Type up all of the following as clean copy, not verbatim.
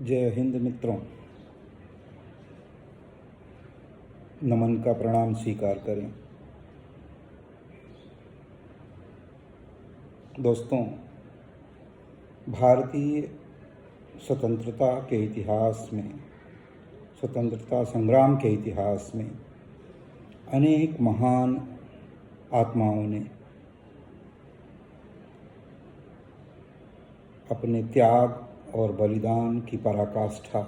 जय हिंद मित्रों, नमन का प्रणाम स्वीकार करें। दोस्तों, भारतीय स्वतंत्रता के इतिहास में, स्वतंत्रता संग्राम के इतिहास में अनेक महान आत्माओं ने अपने त्याग और बलिदान की पराकाष्ठा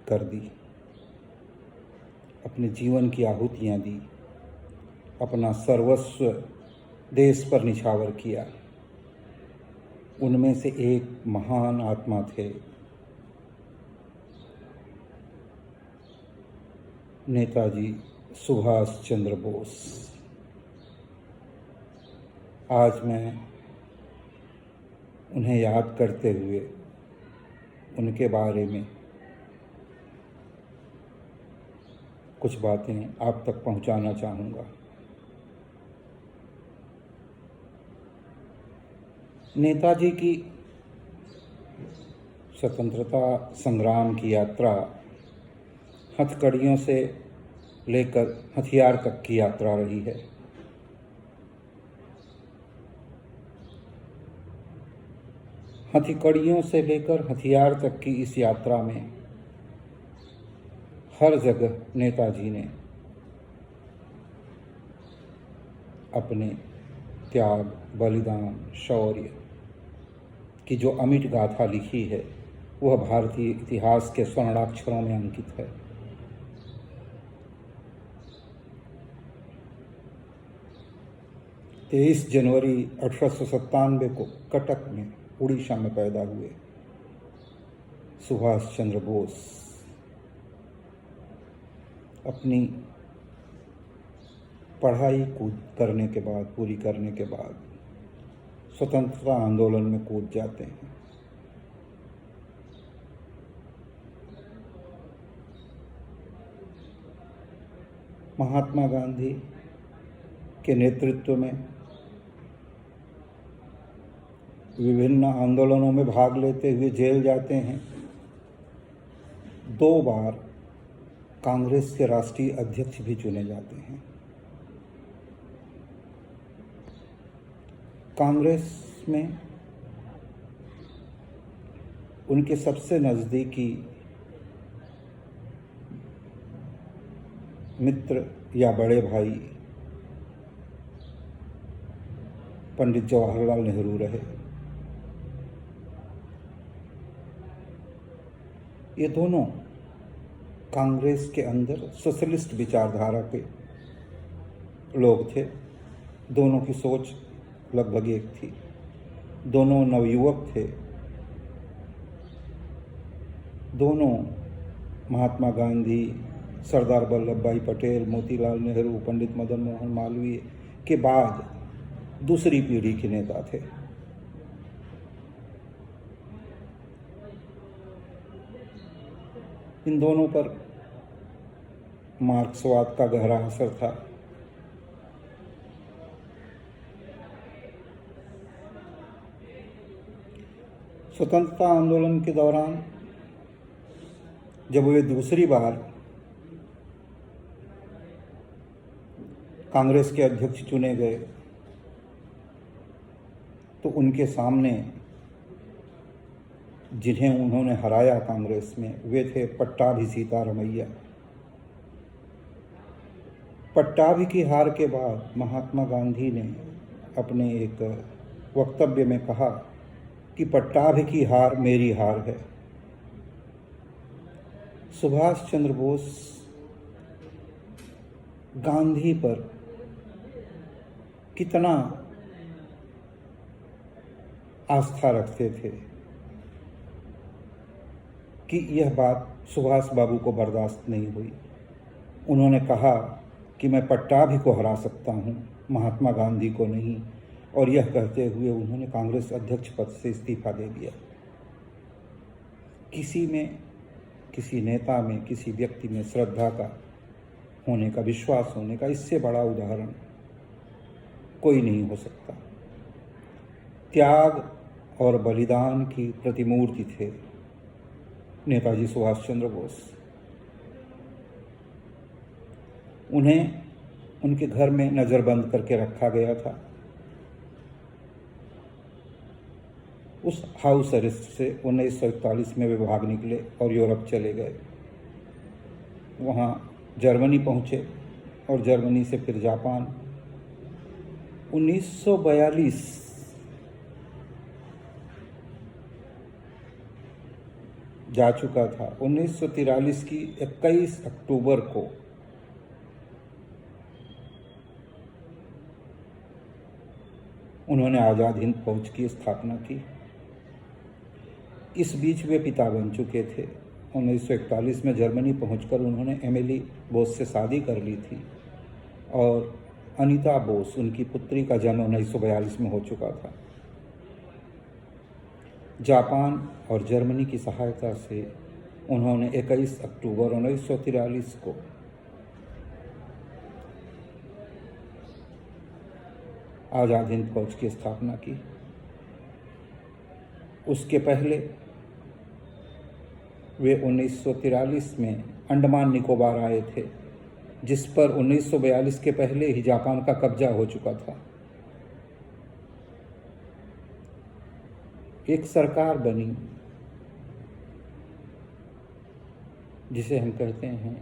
कर दी, अपने जीवन की आहुतियाँ दी, अपना सर्वस्व देश पर निछावर किया। उनमें से एक महान आत्मा थे नेताजी सुभाष चंद्र बोस। आज मैं उन्हें याद करते हुए उनके बारे में कुछ बातें आप तक पहुंचाना चाहूँगा। नेताजी की स्वतंत्रता संग्राम की यात्रा हथकड़ियों से लेकर हथियार तक की यात्रा रही है। हथकड़ियों से लेकर हथियार तक की इस यात्रा में हर जगह नेताजी ने अपने त्याग, बलिदान, शौर्य की जो अमिट गाथा लिखी है, वह भारतीय इतिहास के स्वर्णाक्षरों में अंकित है। तेईस जनवरी 1897 को कटक में, उड़ीसा में पैदा हुए सुभाष चंद्र बोस अपनी पढ़ाई पूरी करने के बाद स्वतंत्रता आंदोलन में कूद जाते हैं। महात्मा गांधी के नेतृत्व में विभिन्न आंदोलनों में भाग लेते हुए जेल जाते हैं। 2 बार कांग्रेस के राष्ट्रीय अध्यक्ष भी चुने जाते हैं। कांग्रेस में उनके सबसे नज़दीकी मित्र या बड़े भाई पंडित जवाहरलाल नेहरू रहे। ये दोनों कांग्रेस के अंदर सोशलिस्ट विचारधारा के लोग थे। दोनों की सोच लगभग एक थी। दोनों नवयुवक थे। दोनों महात्मा गांधी, सरदार वल्लभ भाई पटेल, मोतीलाल नेहरू, पंडित मदन मोहन मालवीय के बाद दूसरी पीढ़ी के नेता थे। इन दोनों पर मार्क्सवाद का गहरा असर था। स्वतंत्रता आंदोलन के दौरान जब वे दूसरी बार कांग्रेस के अध्यक्ष चुने गए तो उनके सामने जिन्हें उन्होंने हराया कांग्रेस में, वे थे पट्टाभी सीतारमैया। पट्टाभी की हार के बाद महात्मा गांधी ने अपने एक वक्तव्य में कहा कि पट्टाभी की हार मेरी हार है। सुभाष चंद्र बोस गांधी पर कितना आस्था रखते थे कि यह बात सुभाष बाबू को बर्दाश्त नहीं हुई। उन्होंने कहा कि मैं पट्टाभी को हरा सकता हूं, महात्मा गांधी को नहीं। और यह कहते हुए उन्होंने कांग्रेस अध्यक्ष पद से इस्तीफा दे दिया। किसी में, किसी नेता में, किसी व्यक्ति में श्रद्धा का होने का, विश्वास होने का, इससे बड़ा उदाहरण कोई नहीं हो सकता। त्याग और बलिदान की प्रतिमूर्ति थे नेताजी सुभाष चंद्र बोस। उन्हें उनके घर में नज़रबंद करके रखा गया था। उस हाउस अरेस्ट से 1941 में वे भाग निकले और यूरोप चले गए। वहाँ जर्मनी पहुँचे और जर्मनी से फिर जापान। 1942 जा चुका था। 1943 की 21 अक्टूबर को उन्होंने आज़ाद हिंद फौज की स्थापना की। इस बीच वे पिता बन चुके थे। 1941 में जर्मनी पहुंचकर उन्होंने एमिली बोस से शादी कर ली थी और अनीता बोस, उनकी पुत्री, का जन्म 1942 में हो चुका था। जापान और जर्मनी की सहायता से उन्होंने 21 अक्टूबर 1943 को आज़ाद हिंद फौज की स्थापना की। उसके पहले वे 1943 में अंडमान निकोबार आए थे, जिस पर 1942 के पहले ही जापान का कब्जा हो चुका था। एक सरकार बनी जिसे हम कहते हैं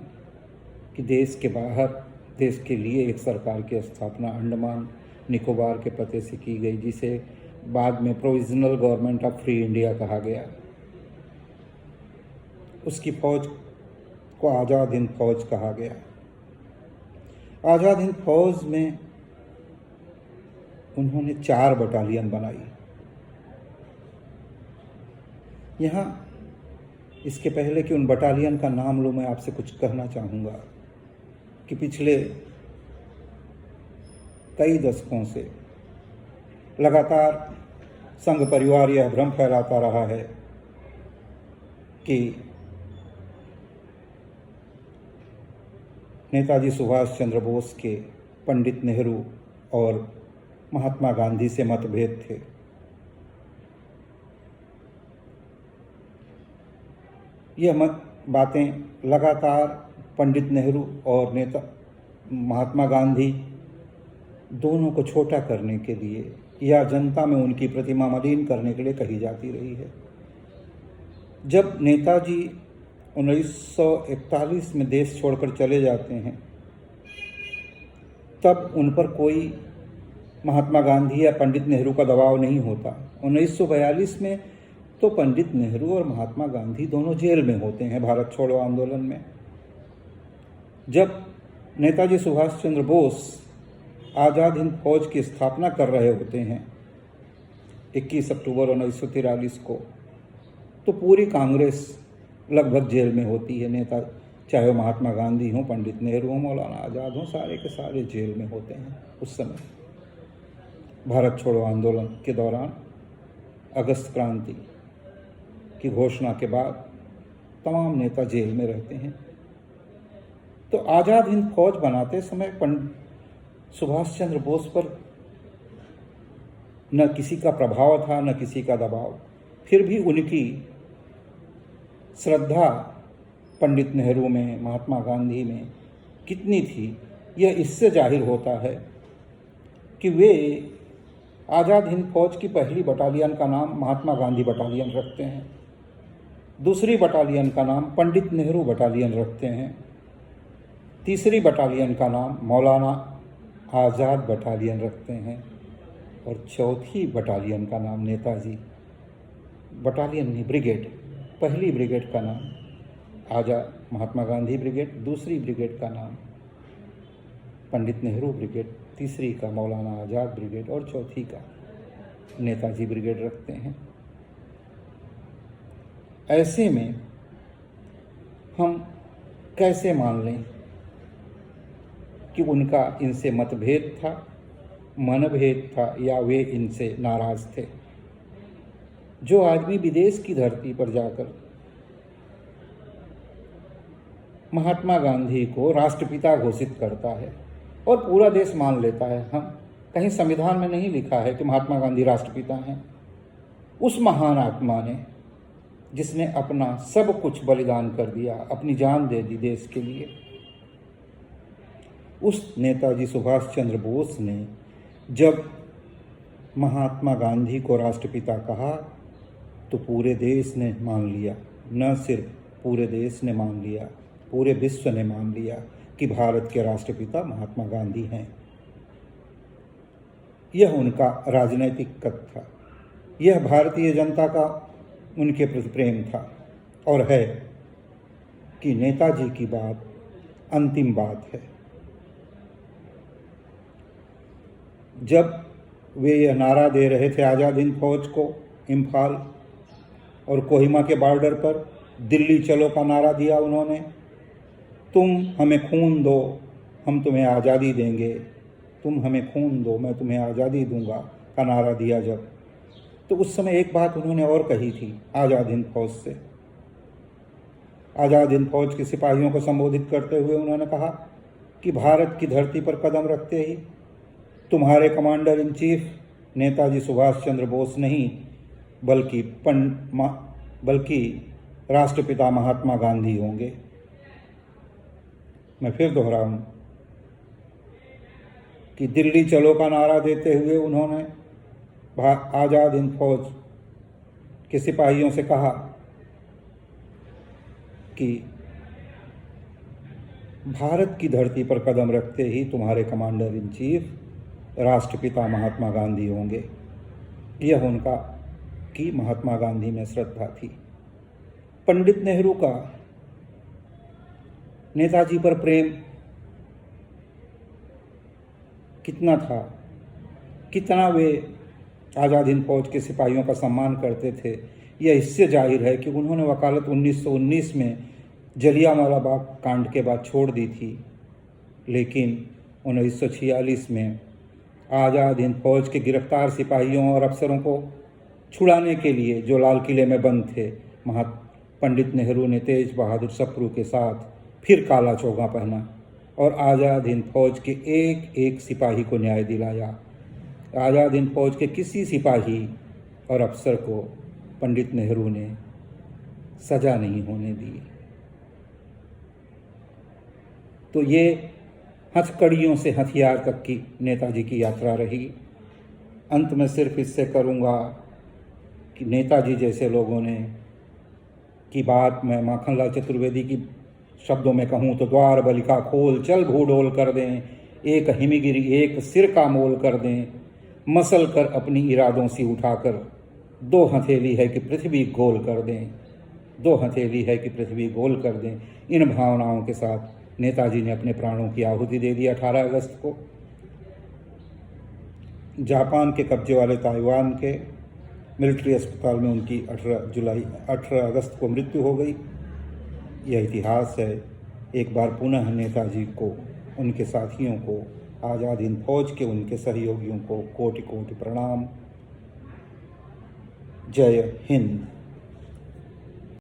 कि देश के बाहर देश के लिए एक सरकार की स्थापना अंडमान निकोबार के पते से की गई, जिसे बाद में provisional government of free India कहा गया। उसकी फौज को आज़ाद हिंद फौज कहा गया। आज़ाद हिंद फौज में उन्होंने 4 बटालियन बनाई। यहाँ इसके पहले कि उन बटालियन का नाम लूँ, मैं आपसे कुछ कहना चाहूँगा कि पिछले कई दशकों से लगातार संघ परिवार यह भ्रम फैलाता रहा है कि नेताजी सुभाष चंद्र बोस के पंडित नेहरू और महात्मा गांधी से मतभेद थे। यह बातें लगातार पंडित नेहरू और नेता महात्मा गांधी दोनों को छोटा करने के लिए या जनता में उनकी प्रतिमा मलिन करने के लिए कही जाती रही है। जब नेताजी 1941 में देश छोड़कर चले जाते हैं, तब उन पर कोई महात्मा गांधी या पंडित नेहरू का दबाव नहीं होता। 1942 में तो पंडित नेहरू और महात्मा गांधी दोनों जेल में होते हैं भारत छोड़ो आंदोलन में। जब नेताजी सुभाष चंद्र बोस आज़ाद हिंद फौज की स्थापना कर रहे होते हैं 21 अक्टूबर 1943 को, तो पूरी कांग्रेस लगभग जेल में होती है। नेता चाहे महात्मा गांधी हों, पंडित नेहरू हों, मौलाना आज़ाद हों, सारे के सारे जेल में होते हैं। उस समय भारत छोड़ो आंदोलन के दौरान अगस्त क्रांति की घोषणा के बाद तमाम नेता जेल में रहते हैं। तो आज़ाद हिंद फौज बनाते समय सुभाष चंद्र बोस पर न किसी का प्रभाव था, न किसी का दबाव। फिर भी उनकी श्रद्धा पंडित नेहरू में, महात्मा गांधी में कितनी थी, यह इससे जाहिर होता है कि वे आज़ाद हिंद फौज की पहली बटालियन का नाम महात्मा गांधी बटालियन रखते हैं, दूसरी बटालियन का नाम पंडित नेहरू बटालियन रखते हैं, तीसरी बटालियन का नाम मौलाना आज़ाद बटालियन रखते हैं और चौथी बटालियन का नाम नेताजी बटालियन नहीं, ब्रिगेड, पहली ब्रिगेड का नाम आज़ाद महात्मा गांधी ब्रिगेड, दूसरी ब्रिगेड का नाम पंडित नेहरू ब्रिगेड, तीसरी का मौलाना आज़ाद ब्रिगेड और चौथी का नेताजी ब्रिगेड रखते हैं। ऐसे में हम कैसे मान लें कि उनका इनसे मतभेद था, मनभेद था, या वे इनसे नाराज थे? जो आदमी विदेश की धरती पर जाकर महात्मा गांधी को राष्ट्रपिता घोषित करता है और पूरा देश मान लेता है, हम कहीं संविधान में नहीं लिखा है कि महात्मा गांधी राष्ट्रपिता हैं, उस महान आत्मा ने जिसने अपना सब कुछ बलिदान कर दिया, अपनी जान दे दी देश के लिए। उस नेताजी सुभाष चंद्र बोस ने जब महात्मा गांधी को राष्ट्रपिता कहा तो पूरे देश ने मान लिया। न सिर्फ पूरे देश ने मान लिया, पूरे विश्व ने मान लिया कि भारत के राष्ट्रपिता महात्मा गांधी हैं। यह उनका राजनैतिक कद था, यह भारतीय जनता का उनके प्रति प्रेम था और है कि नेताजी की बात अंतिम बात है। जब वे यह नारा दे रहे थे आज़ाद हिंद फौज को, इम्फाल और कोहिमा के बॉर्डर पर दिल्ली चलो का नारा दिया उन्होंने, तुम हमें खून दो हम तुम्हें आज़ादी देंगे, तुम हमें खून दो मैं तुम्हें आज़ादी दूंगा का नारा दिया जब, तो उस समय एक बात उन्होंने और कही थी आज़ाद हिंद फौज से। आज़ाद हिंद फौज के सिपाहियों को संबोधित करते हुए उन्होंने कहा कि भारत की धरती पर कदम रखते ही तुम्हारे commander in chief Netaji Subhash Chandra Bose नहीं बल्कि राष्ट्रपिता महात्मा गांधी होंगे। मैं फिर दोहराऊं कि दिल्ली चलो का नारा देते हुए उन्होंने आज़ाद हिंद फौज के सिपाहियों से कहा कि भारत की धरती पर कदम रखते ही तुम्हारे कमांडर इन चीफ राष्ट्रपिता महात्मा गांधी होंगे। यह उनका कि महात्मा गांधी में श्रद्धा थी। पंडित नेहरू का नेताजी पर प्रेम कितना था, कितना वे आज़ाद हिंद फौज के सिपाहियों का सम्मान करते थे, यह इससे जाहिर है कि उन्होंने वकालत 1919 में जलियांवाला बाग कांड के बाद छोड़ दी थी, लेकिन 1946 में आज़ाद हिंद फौज के गिरफ्तार सिपाहियों और अफसरों को छुड़ाने के लिए जो लाल किले में बंद थे, पंडित नेहरू ने तेज बहादुर सप्रू के साथ फिर काला चोगा पहना और आज़ाद हिंद फौज के एक एक सिपाही को न्याय दिलाया। आज़ाद हिंद फौज के किसी सिपाही और अफसर को पंडित नेहरू ने सजा नहीं होने दी। तो ये हथकड़ियों से हथियार तक की नेताजी की यात्रा रही। अंत में सिर्फ इससे करूँगा कि नेताजी जैसे लोगों ने की बात मैं माखनलाल चतुर्वेदी की शब्दों में कहूँ तो द्वार बलिका खोल चल भूडोल कर दें, एक हिमगिरी एक सिर का मोल कर दें, मसल कर अपनी इरादों से उठाकर, दो हथेली है कि पृथ्वी गोल कर दें, दो हथेली है कि पृथ्वी गोल कर दें। इन भावनाओं के साथ नेताजी ने अपने प्राणों की आहुति दे दी 18 अगस्त को। जापान के कब्जे वाले ताइवान के मिलिट्री अस्पताल में उनकी 18 अगस्त को मृत्यु हो गई। यह इतिहास है। एक बार पुनः नेताजी को, उनके साथियों को, आज़ाद हिंद फौज के उनके सहयोगियों को कोटि कोटि प्रणाम। जय हिंद।